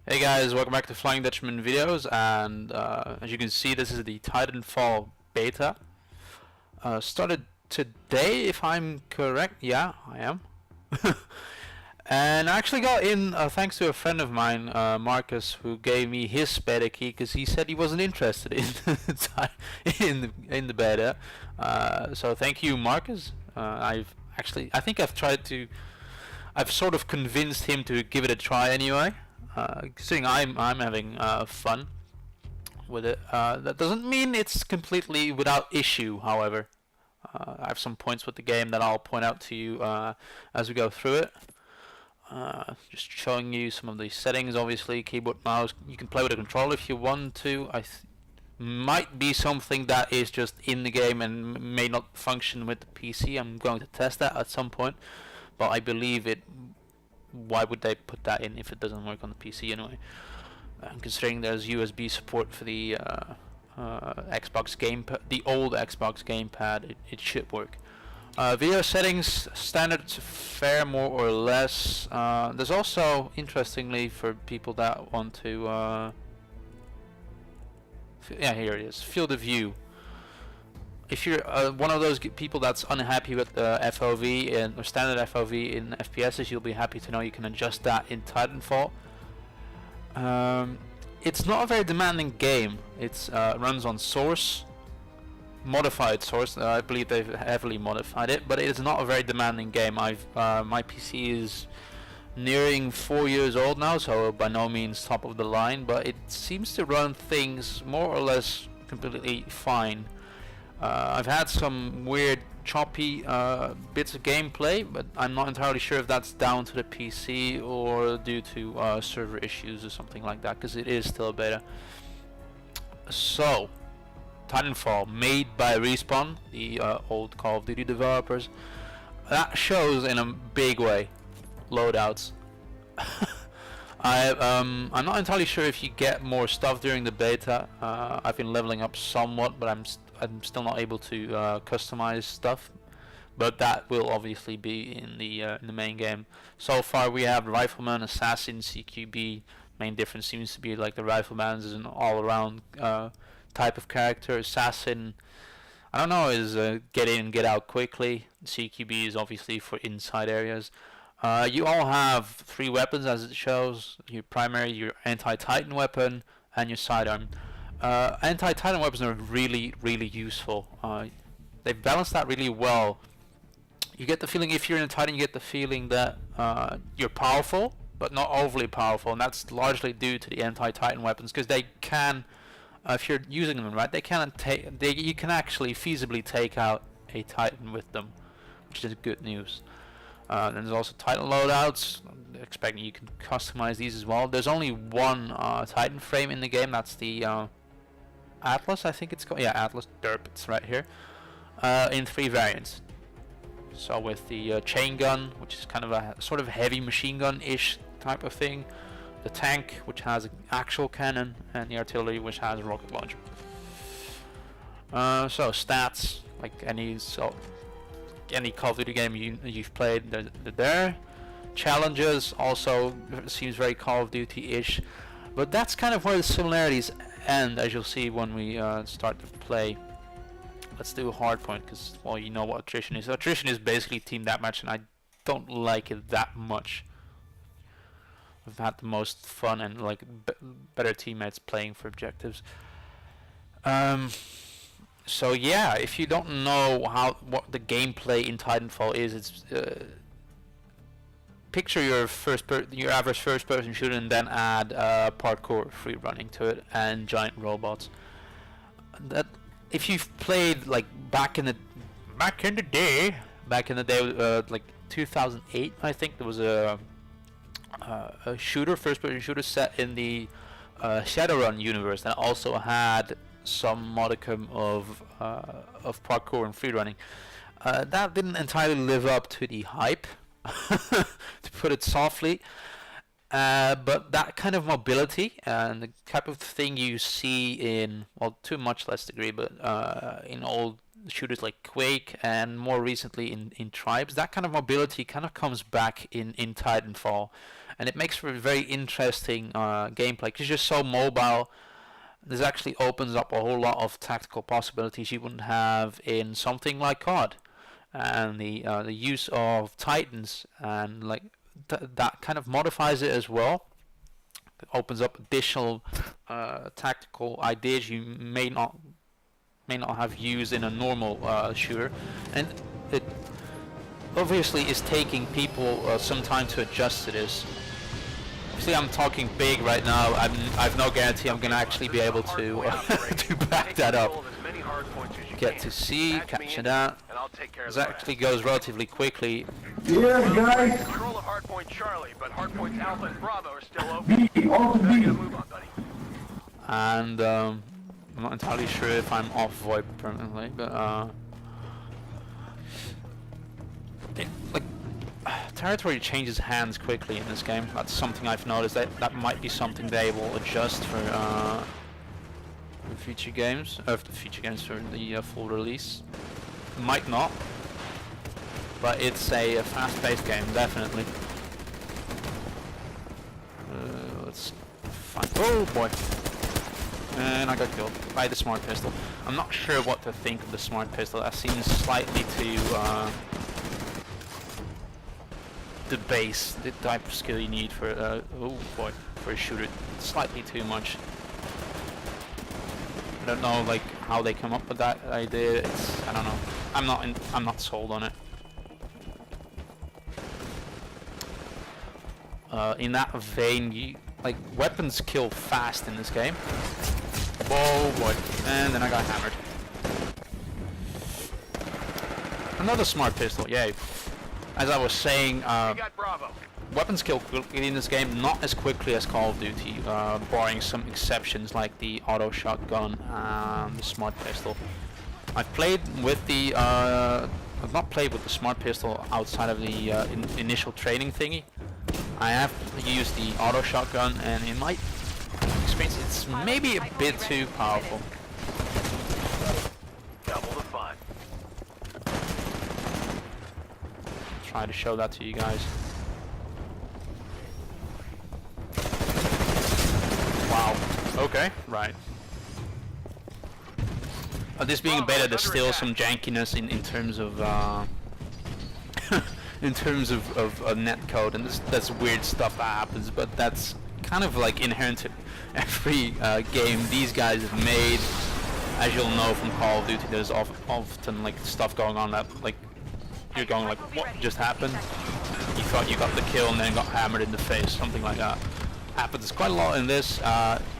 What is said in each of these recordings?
Hey guys, welcome back to FlyingDutchmanVideos, and as you can see, this is the Titanfall beta. Started today, if I'm correct. Yeah, I am. And I actually got in thanks to a friend of mine, Marcus, who gave me his beta key because he said he wasn't interested in the beta. So thank you, Marcus. I think I've sort of convinced him to give it a try anyway. Considering I'm having fun with it. That doesn't mean it's completely without issue, however. I have some points with the game that I'll point out to you as we go through it. Just showing you some of the settings. Obviously, keyboard, mouse. You can play with a controller if you want to. Might be something that is just in the game and may not function with the PC. I'm going to test that at some point, but I believe it. Why would they put that in if it doesn't work on the PC anyway? Considering there's USB support for the Xbox gamepad, the old Xbox gamepad, it should work. Video settings, standard to fair, more or less. There's also, interestingly, for people that want to, yeah, here it is, field of view. If you're one of those people that's unhappy with the FOV or standard FOV in FPSs, you'll be happy to know you can adjust that in Titanfall. It's not a very demanding game. It runs on Source, modified Source. I believe they've heavily modified it, but it is not a very demanding game. My PC is nearing 4 years old now, so by no means top of the line, but it seems to run things more or less completely fine. I've had some weird choppy bits of gameplay, but I'm not entirely sure if that's down to the PC or due to server issues or something like that, because it is still a beta. So, Titanfall, made by Respawn, the old Call of Duty developers. That shows in a big way. Loadouts. I'm not entirely sure if you get more stuff during the beta. I've been leveling up somewhat, but I'm still not able to customize stuff. But that will obviously be in the main game. So far we have Rifleman, Assassin, CQB. Main difference seems to be like the Rifleman is an all-around type of character. Assassin, I don't know, is get in and get out quickly. CQB is obviously for inside areas. You all have 3 weapons as it shows. Your primary, your anti-Titan weapon, and your sidearm. Anti-Titan weapons are really, really useful. They've balanced that really well. You get the feeling, if you're in a Titan, you get the feeling that you're powerful, but not overly powerful, and that's largely due to the anti-Titan weapons, because they can, if you're using them right, you can actually feasibly take out a Titan with them, which is good news. And there's also Titan loadouts. I'm expecting you can customize these as well. There's only one Titan frame in the game. That's the Atlas, I think it's called. Yeah, Atlas. Derp. It's right here. In 3 variants. So with the chain gun, which is kind of a sort of heavy machine gun-ish type of thing. The tank, which has an actual cannon, and the artillery, which has a rocket launcher. So stats, like any Call of Duty game you've played, they're there. Challenges also seems very Call of Duty-ish, but that's kind of where the similarities end, as you'll see when we start to play. Let's do a hardpoint, because, well, you know what attrition is. Attrition is basically team deathmatch, and I don't like it that much. I've had the most fun and like better teammates playing for objectives. So yeah, if you don't know what the gameplay in Titanfall is, it's picture your average first-person shooter, and then add parkour, free running to it, and giant robots. That if you've played like back in the day, like 2008, I think there was a first-person shooter set in the Shadowrun universe that also had some modicum of parkour and free running. That didn't entirely live up to the hype, to put it softly. But that kind of mobility and the type of thing you see in, well, to a much less degree, but in old shooters like Quake, and more recently in Tribes. That kind of mobility kind of comes back in Titanfall, and it makes for a very interesting gameplay because you're so mobile. This actually opens up a whole lot of tactical possibilities you wouldn't have in something like COD, and the use of Titans and like that kind of modifies it as well. It opens up additional tactical ideas you may not have used in a normal shooter, and it obviously is taking people some time to adjust to this. See, I'm talking big right now. I've no guarantee I'm gonna actually be able to to back that up. Get to C, capture that. This actually goes relatively quickly. Yeah, guys. Control of hardpoint Charlie, but hardpoints Alpha and Bravo are still open. Move on, buddy. And I'm not entirely sure if I'm off VoIP permanently, but like territory changes hands quickly in this game. That's something I've noticed. That might be something they will adjust for future games, for the full release. Might not, but it's a fast-paced game, definitely. Let's find. Oh boy! And I got killed by the smart pistol. I'm not sure what to think of the smart pistol. That seems slightly too the base, the type of skill you need for oh boy, for a shooter. Slightly too much. I don't know like how they come up with that idea. I don't know. I'm not sold on it. In that vein, like weapons kill fast in this game. Oh boy, and then I got hammered. Another smart pistol, yay. As I was saying, weapons kill quickly in this game, not as quickly as Call of Duty, barring some exceptions like the auto shotgun and the smart pistol. I've played with the, I've not played with the smart pistol outside of the initial training thingy. I have used the auto shotgun, and in my experience, it's maybe a bit too powerful. Double the fun. Try to show that to you guys. Wow. Okay. Right. This being a beta, there's still some jankiness in terms of in terms of netcode, and that's weird stuff that happens. But that's kind of like inherent to every game these guys have made. As you'll know from Call of Duty, there's often like stuff going on that like you're going like, what just happened? You thought you got the kill and then got hammered in the face, something like that. Happens quite a lot in this,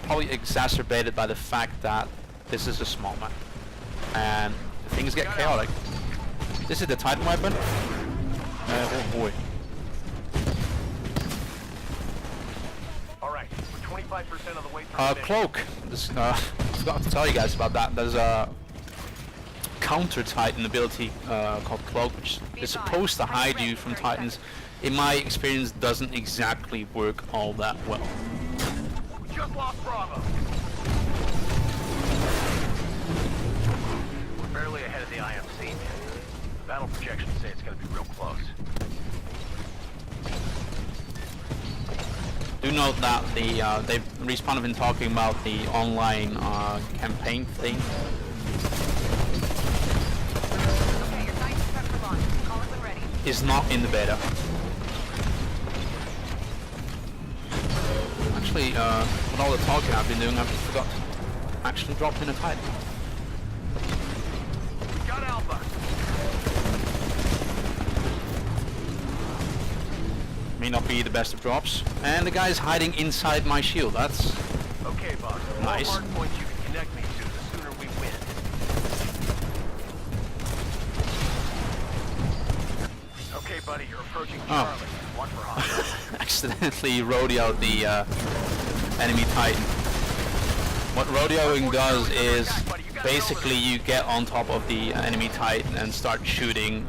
probably exacerbated by the fact that this is a small map and things get chaotic. This is the Titan weapon. Oh boy. Alright, we're 25% of the way through. Cloak. This, forgot to tell you guys about that. There's a counter Titan ability called Cloak, which is supposed to hide you from Titans. In my experience, doesn't exactly work all that well. We just lost Bravo. We're barely ahead of the IMC, man. The battle projections say it's going to be real close. Do note that Respawn have been talking about the online campaign thing. Okay, your Titan's prepped for launch. Call it when ready. Is not in the beta. Actually, with all the talking I've been doing, I forgot to actually drop in a Titan. We got Alpha. May not be the best of drops. And the guy's hiding inside my shield. That's Okay, boss. The nice. more hard points you can connect me to, the sooner we win. Okay, buddy, you're approaching Charlie. One for hot. accidentally rodeoed the enemy Titan. What rodeoing does is basically you get on top of the enemy Titan and start shooting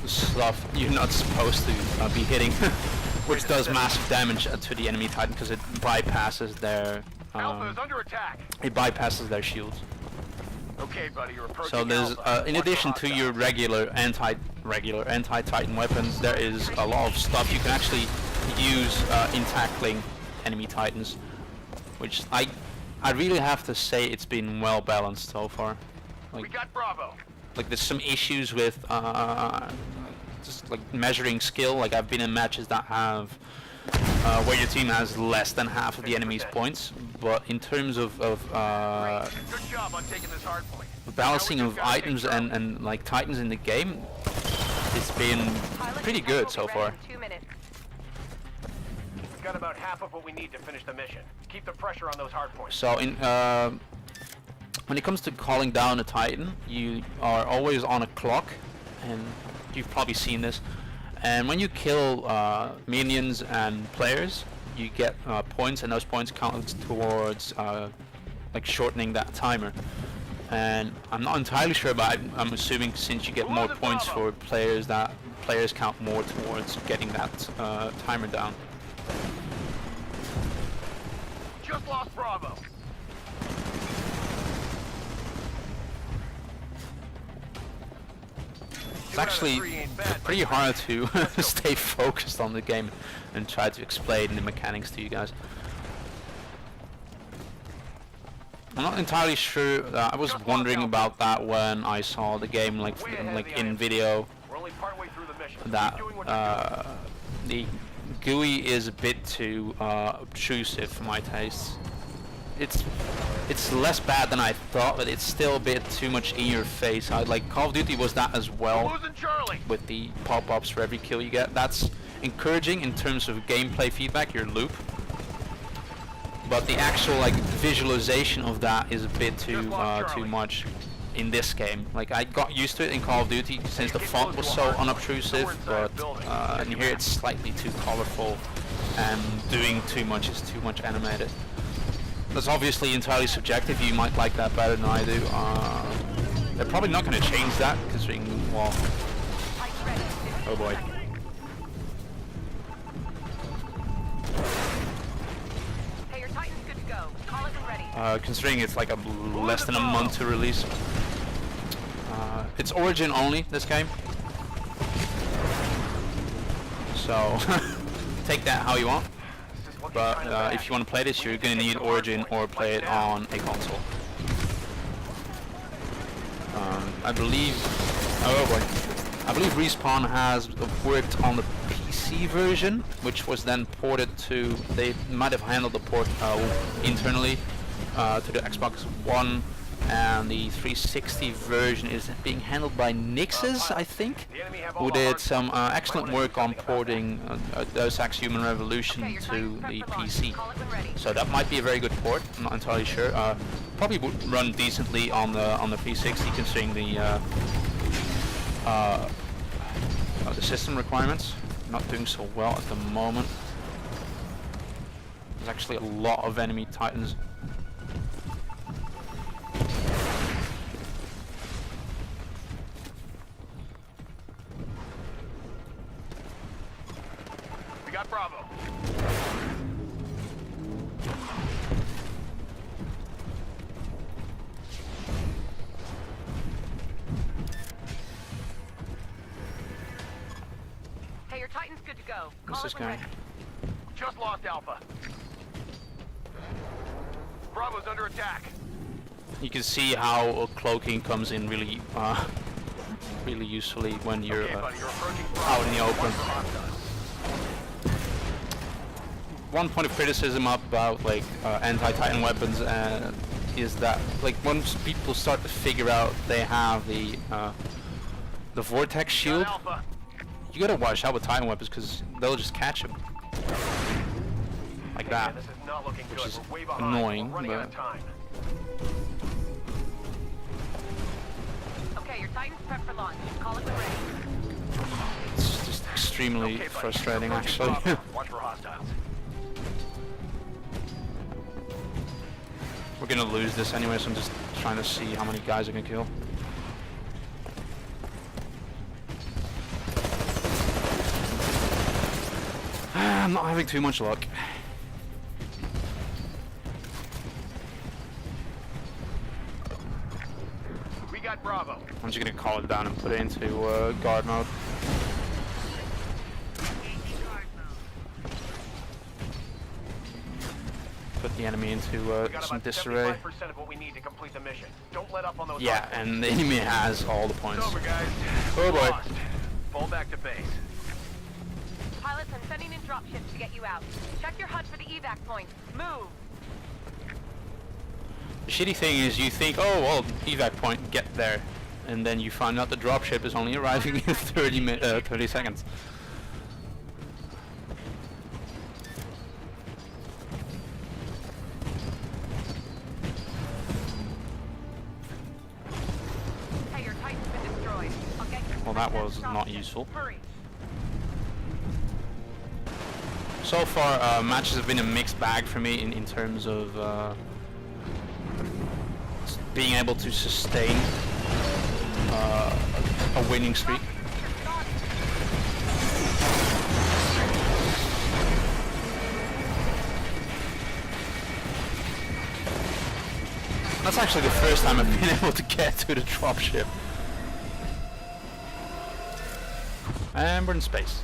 stuff you're not supposed to be hitting, which does massive damage to the enemy Titan because it bypasses their Alpha is under attack. it bypasses their shields. Okay, buddy, you're approaching So there's, Alpha. in Watch for addition to your hostiles. regular anti-Titan weapons, there is a lot of stuff you can actually use in tackling enemy Titans, which I really have to say it's been well balanced so far. We Like, got Bravo. there's some issues with just like measuring skill. Like I've been in matches that have where your team has less than half of the enemy's points, but in terms of Good job on taking this hard point. balancing Now we of just gotta items take Bravo. and like Titans in the game, it's been pretty good so far. 2 minutes. We've got about half of what we need to finish the mission. Keep the pressure on those hard points. So in when it comes to calling down a Titan, you are always on a clock, and you've probably seen this. And when you kill minions and players, you get points, and those points count towards like shortening that timer. And I'm not entirely sure, but I'm assuming since you get more points for players, that players count more towards getting that timer down. Just lost Bravo. It's actually pretty hard to stay focused on the game and try to explain the mechanics to you guys. I'm not entirely sure. I was wondering about that when I saw the game, like in video, We're only partway through the mission. that Keep doing what you're doing. the GUI is a bit too obtrusive for my tastes. It's less bad than I thought, but it's still a bit too much in your face. Like Call of Duty was that as well, Losing Charlie. with the pop-ups for every kill you get. That's encouraging in terms of gameplay feedback, your loop. But the actual like visualization of that is a bit too much in this game. Like I got used to it in Call of Duty since the font was so unobtrusive, but in here it's slightly too colorful and doing too much is too much animated. That's obviously entirely subjective. You might like that better than I do. They're probably not going to change that, considering, well, oh boy. Hey, your Titan's good to go. Call it when ready. Considering it's like less than a month to release. It's Origin only, this game. So, take that how you want. But if you want to play this, you're going to need Origin or play it on a console. I believe Respawn has worked on the PC version, which was then ported to. They might have handled the port internally to the Xbox One, and the 360 version is being handled by Nixes, I think, who did some excellent work on porting Deus Ex Human Revolution to the PC. So that might be a very good port. I'm not entirely sure. Probably would run decently on the 360, considering the system requirements. Not doing so well at the moment. There's actually a lot of enemy Titans. We got Bravo. Hey, your Titan's good to go. What's Call this it when guy? ready. Just lost Alpha. Bravo's under attack. You can see how cloaking comes in really, really usefully when you're Okay, buddy, you're approaching out in the Bravo. open. Watch for hostiles. One point of criticism about like anti-Titan weapons is that like once people start to figure out they have the vortex shield, Got Alpha. you gotta watch out with Titan weapons because they'll just catch them like Hey, that. man, this is not looking which good. is We're way behind. annoying, We're running out but- of time. Okay, your Titan's prepped for launch. Call it when ready. It's just extremely Okay, buddy, frustrating, you're approaching actually. Bravo. Watch for hostiles. We're gonna lose this anyway, so I'm just trying to see how many guys I can kill. I'm not having too much luck. I'm just gonna call it down and put it into guard mode. Put the enemy into some disarray. Of what we need to complete the mission. Don't let up on those. Yeah, and the enemy has all the points. It's over, guys. Oh boy. Lost. Fall back to base. Pilots, I'm sending in dropships to get you out. Check your HUD for the evac point. Move. The shitty thing is you think, oh well, evac point, get there. And then you find out the dropship is only arriving in 30 seconds. Hey, your Titan's been destroyed. I'll get you. Well, that was not useful. Hurry. So far, matches have been a mixed bag for me in terms of being able to sustain a winning streak. That's actually the first time I've been able to get to the dropship. And we're in space.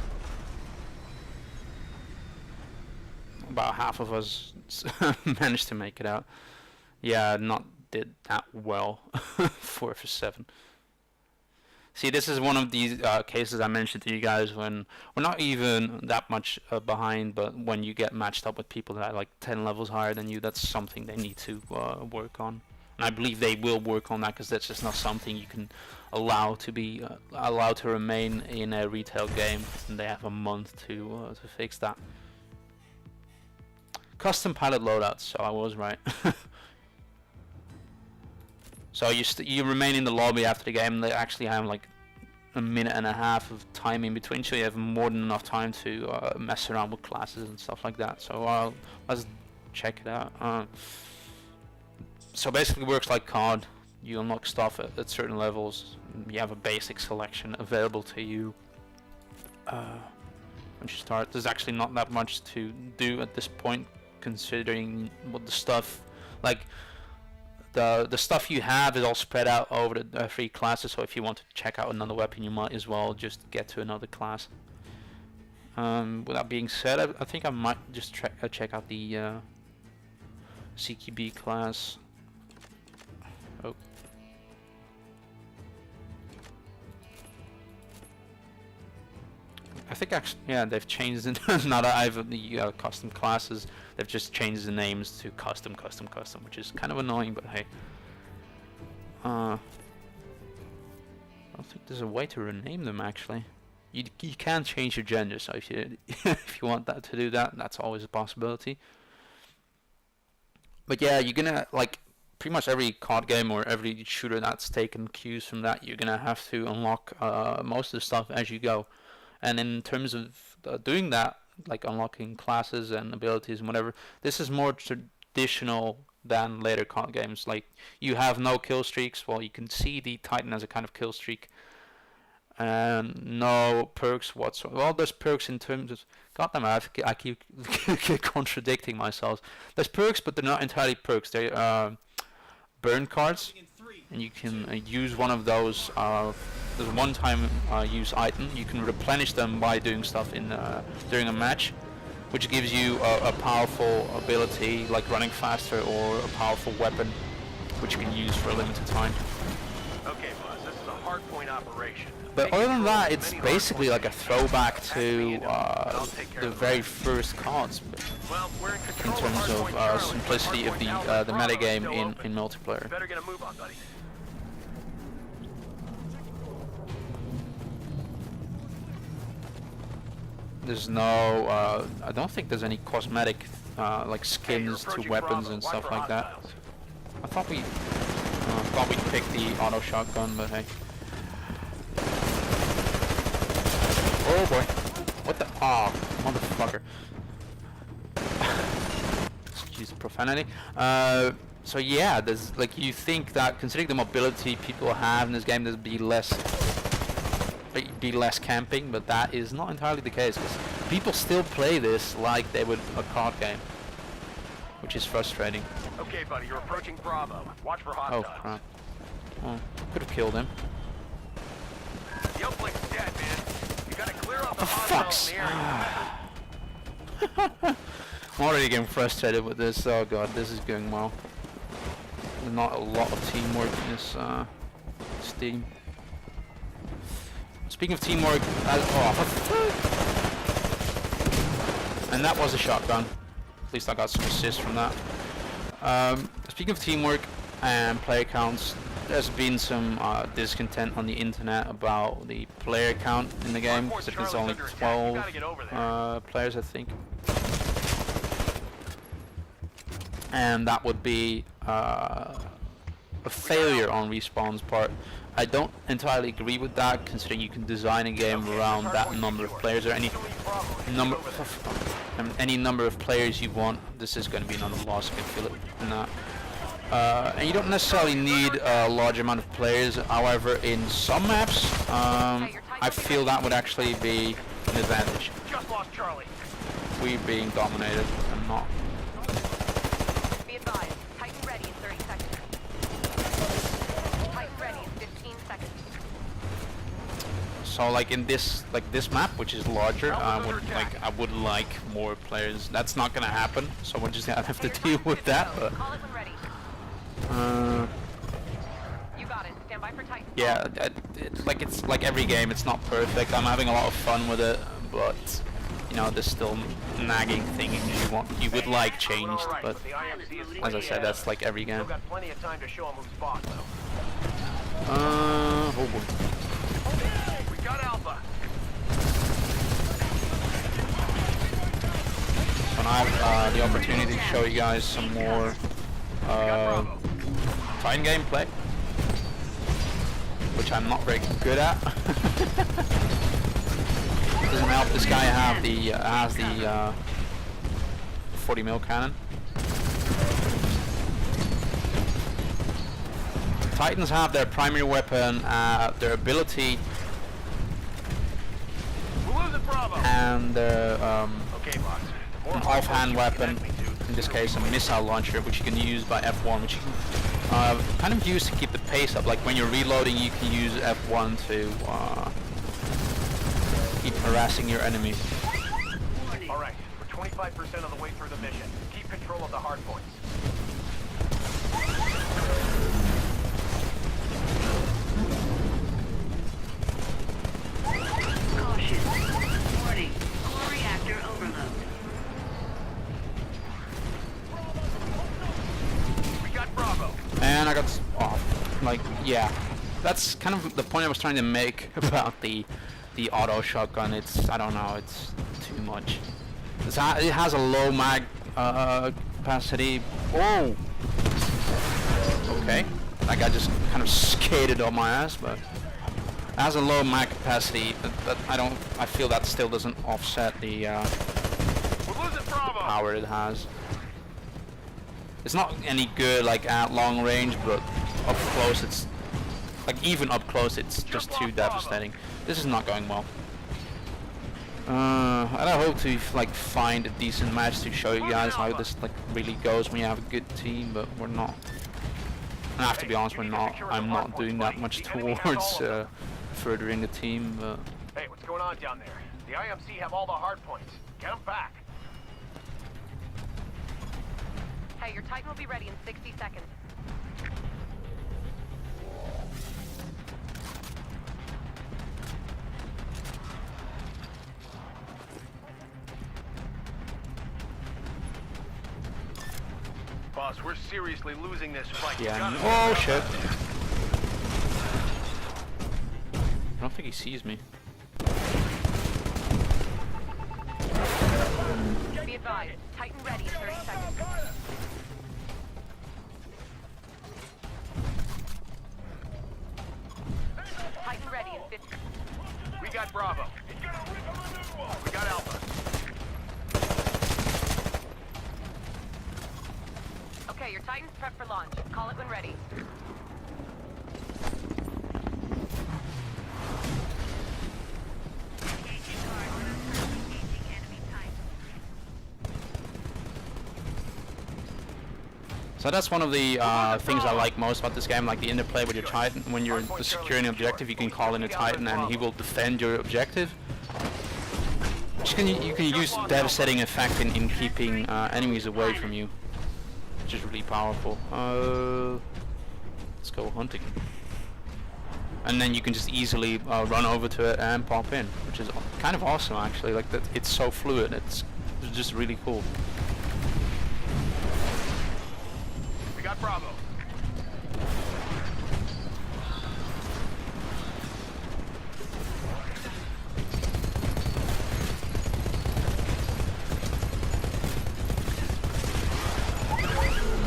About half of us managed to make it out. Yeah, not did that well. 4 for 7. See, this is one of these cases I mentioned to you guys when we're not even that much behind, but when you get matched up with people that are like 10 levels higher than you, that's something they need to work on. And I believe they will work on that, because that's just not something you can allow to be allowed to remain in a retail game, and they have a month to fix that. Custom pilot loadouts, so I was right. So you remain in the lobby after the game. They actually have like a minute and a half of time in between, so you have more than enough time to mess around with classes and stuff like that. So let's check it out. So basically, it works like COD. You unlock stuff at certain levels. You have a basic selection available to you. Once you start, there's actually not that much to do at this point, considering what the stuff like. The stuff you have is all spread out over the 3 classes, so if you want to check out another weapon, you might as well just get to another class. With that being said, I think I might just check out the CQB class. Oh. I think actually, yeah, they've changed it. Now that I've the custom classes, they've just changed the names to custom, which is kind of annoying, but hey. I don't think there's a way to rename them actually. You can change your gender, so if you if you want that to do that, that's always a possibility. But yeah, you're gonna like pretty much every COD game or every shooter that's taken cues from that, you're gonna have to unlock most of the stuff as you go. And in terms of doing that, like unlocking classes and abilities and whatever, this is more traditional than later COD games. Like, you have no kill streaks. Well, you can see the Titan as a kind of kill streak. And no perks whatsoever. Well, there's perks in terms of... Goddamn, I keep contradicting myself. There's perks, but they're not entirely perks. They're burn cards. And you can use one of those... there's a one-time use item. You can replenish them by doing stuff in during a match, which gives you a powerful ability like running faster, or a powerful weapon, which you can use for a limited time. Okay, boss, this is a hardpoint operation. But other than that, it's basically like a throwback to the very first CODs, Well, we're in in control terms of hardpoint Charlie. simplicity of Hardpoint the Alpha metagame Bravo still in open. multiplayer. Better get a move on, buddy. There's no, I don't think there's any cosmetic like skins to weapons and stuff like that. I thought we picked the auto shotgun, but hey. Oh boy! What the? Oh, motherfucker! Excuse the profanity. So yeah, there's like, you think that considering the mobility people have in this game, there'd be less camping, but that is not entirely the case, because people still play this like they would a COD game, which is frustrating. Okay, buddy, you're approaching Bravo. Watch for hostiles. Oh crap. Oh, could have killed him. The uplink's dead, man. You gotta clear out the fuck's- hostiles in the area. I'm already getting frustrated with this. Oh god, this is going well. There's not a lot of teamwork in this Steam. Speaking of teamwork, and that was a shotgun. At least I got some assists from that. Speaking of teamwork and player counts, there's been some discontent on the internet about the player count in the game, because there's only 12 players, I think. And that would be a failure on Respawn's part. I don't entirely agree with that, considering you can design a game around that number of players, or any number of players you want. This is going to be another loss, I can feel it in that. And you don't necessarily need a large amount of players. However, in some maps, I feel that would actually be an advantage. Just lost Charlie. We being dominated and not. Be advised, Titan ready in 30 seconds. Titan ready in 15 seconds. So like in this map, which is larger, I would like more players. That's not gonna happen, so we're just gonna have to deal with that. But Call it when ready. You got it. Stand by for Titan. yeah, it's like every game. It's not perfect. I'm having a lot of fun with it, but you know, there's still nagging things you would like changed. But as I said, that's like every game. Got plenty of time to show him who's boss, though. Oh boy. We got Alpha. So now I have the opportunity to show you guys some more Titan gameplay, which I'm not very good at. Doesn't help. This guy has the 40mm cannon. Titans have their primary weapon, their ability, We're losing Bravo. and their Okay, boss. More an offhand weapon. In this case, a missile launcher, which you can use by F1, which you can kind of use to keep the pace up. Like when you're reloading, you can use F1 to keep harassing your enemy. All right, we're 25% of the way through the mission. Keep control of the hard points. Caution. Warning. Core reactor overload. We got Bravo. And I got off. Like, yeah, that's kind of the point I was trying to make about the auto shotgun. It's, I don't know, it's too much. It has a low mag capacity. Oh, okay. That guy just kind of skated on my ass, but it has a low mag capacity. But I feel that still doesn't offset the We're losing Bravo. power it has. It's not any good like at long range, but up close it's like even up close it's just too devastating. This is not going well. And I hope to like find a decent match to show you guys how this like really goes when you have a good team, but we're not. And I have to be honest, we're not. I'm not doing that much towards furthering the team. But Hey, what's going on down there? The IMC have all the hard points. Get them back. Hey, your Titan will be ready in 60 seconds. Boss, we're seriously losing this fight. yeah. You gotta Oh move shit! out there. I don't think he sees me. Be advised, Titan ready in 30 seconds. Titan ready in 50. We got Bravo. We got Alpha. Okay, your Titan's prepped for launch. Call it when ready. So that's one of the things I like most about this game, like the interplay with your Titan. When you're securing an objective, you can call in a Titan and he will defend your objective. You can use devastating effect in keeping enemies away from you, which is really powerful. Let's go hunting. And then you can just easily run over to it and pop in, which is kind of awesome actually. Like that, it's so fluid. It's just really cool. We got Bravo.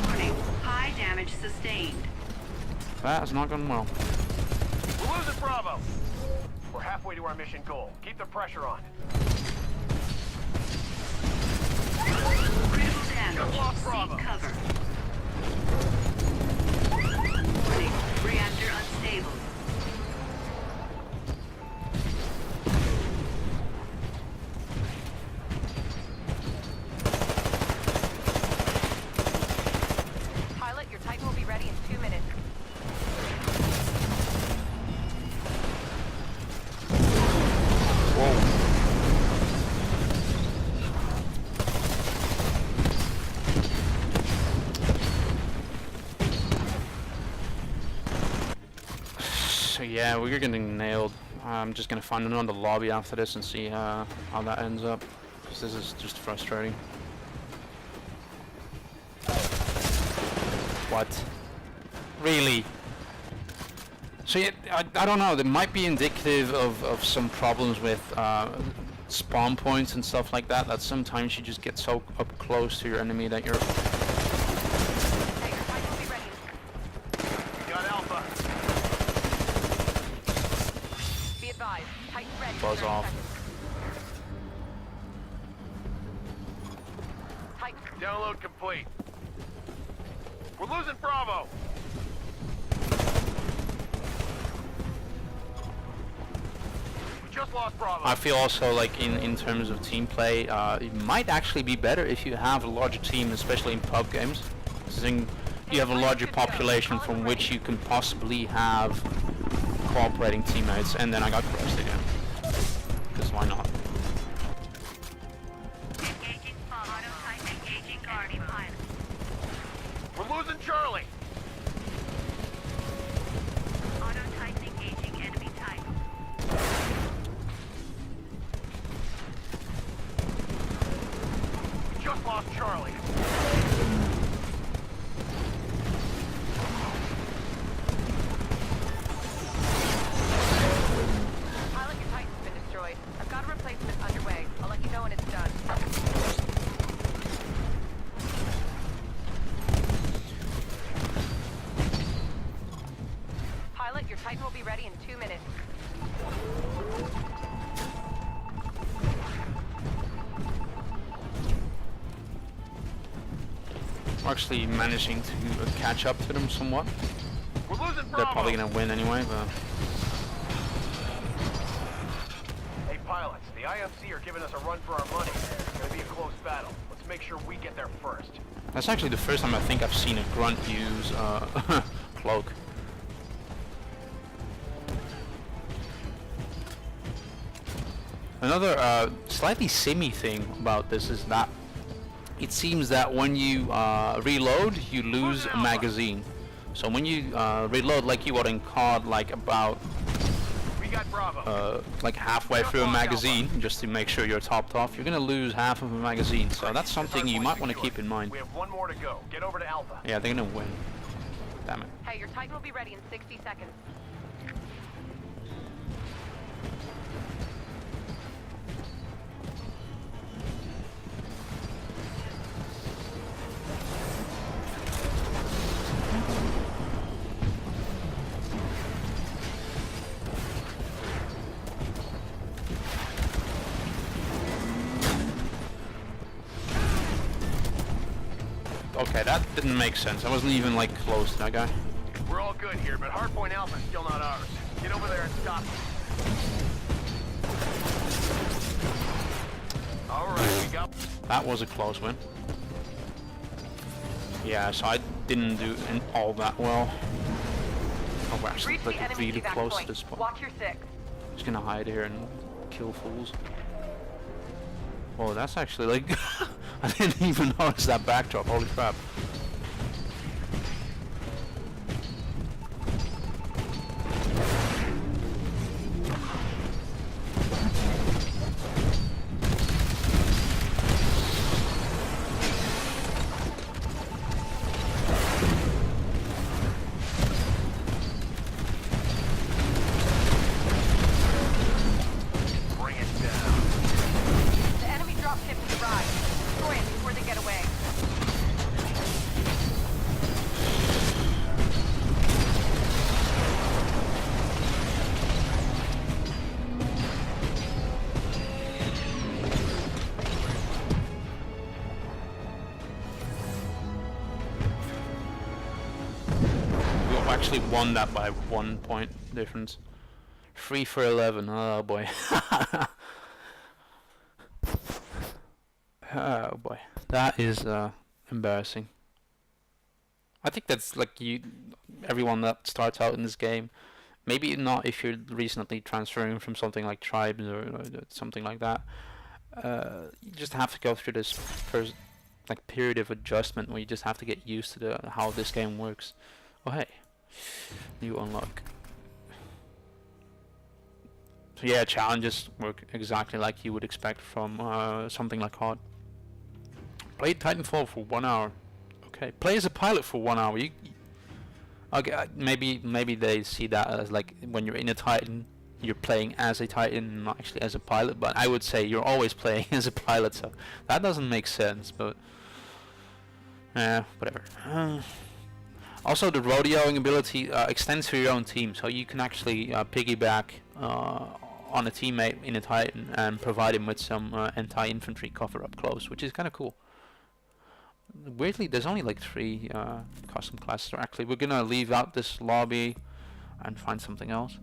Warning. High damage sustained. That has not gone well. We're losing Bravo. We're halfway to our mission goal. Keep the pressure on. Critical damage. Just lost Bravo. Seek cover. Warning. Reactor unstable. Pilot, your Titan will be ready in 2 minutes. So yeah, we're getting nailed. I'm just gonna find another lobby after this and see how that ends up, because this is just frustrating. What? Really? So yeah, I don't know, it might be indicative of some problems with spawn points and stuff like that, that sometimes you just get so up close to your enemy that you're... Hey, your Titan will be ready. We got Alpha. Be advised, Titan ready. Buzz 30 off. seconds. Titan, Download complete. We're losing Bravo. We just lost Bravo. I feel also like in terms of team play, it might actually be better if you have a larger team, especially in pub games. Since you have a larger population from which you can possibly have cooperating teammates, and then I got crushed again. Because why not? Engaging auto type. Engaging guardian pilot. We're losing Charlie. Auto type engaging enemy type. We just lost Charlie. pilot, your Titan's been destroyed. I've got a replacement underway. I'll let you know when it's done. Pilot, your Titan will be ready in 2 minutes. We're actually managing to catch up to them somewhat. We're losing Bravo. They're probably gonna win anyway, but... Hey pilots, the IMC are giving us a run for our money. It's gonna be a close battle. Let's make sure we get there first. That's actually the first time I think I've seen a grunt use cloak. Another slightly simmy thing about this is that it seems that when you reload, you lose a magazine. So when you reload, like you would in COD, like about We got Bravo. like halfway through a magazine, just to make sure you're topped off, you're gonna lose half of a magazine. So that's something you might want to keep in mind. We have one more to go. Get over to Alpha. Yeah, they're gonna win. Damn it. Hey, your Titan will be ready in 60 seconds. Okay, that didn't make sense. I wasn't even like close to that guy. We're all good here, but Hardpoint Alpha's still not ours. Get over there and stop them. Alright, we got... That was a close win. Yeah, so didn't do all that well. Oh, we're actually Reach the like enemy really evac close point. to this spot. Watch your six. Just gonna hide here and kill fools. Oh, that's actually like I didn't even notice that backdrop. Holy crap! Bring it down. The enemy dropship has arrived. Destroy it before they get away. We actually won that by 1 point difference. 3 for 11. Oh boy. Oh boy. That is embarrassing. I think that's like everyone that starts out in this game. Maybe not if you're recently transferring from something like Tribes or something like that. You just have to go through this first like period of adjustment where you just have to get used to how this game works. Oh hey, new unlock. So yeah, challenges work exactly like you would expect from something like COD. Play Titanfall for 1 hour. Okay, play as a pilot for 1 hour. Okay, maybe they see that as like when you're in a Titan, you're playing as a Titan, not actually as a pilot. But I would say you're always playing as a pilot, so that doesn't make sense. But whatever. Also, the rodeoing ability extends to your own team, so you can actually piggyback on a teammate in a Titan and provide him with some anti-infantry cover up close, which is kind of cool. Weirdly, there's only like 3 custom classes. So actually, we're gonna leave out this lobby and find something else.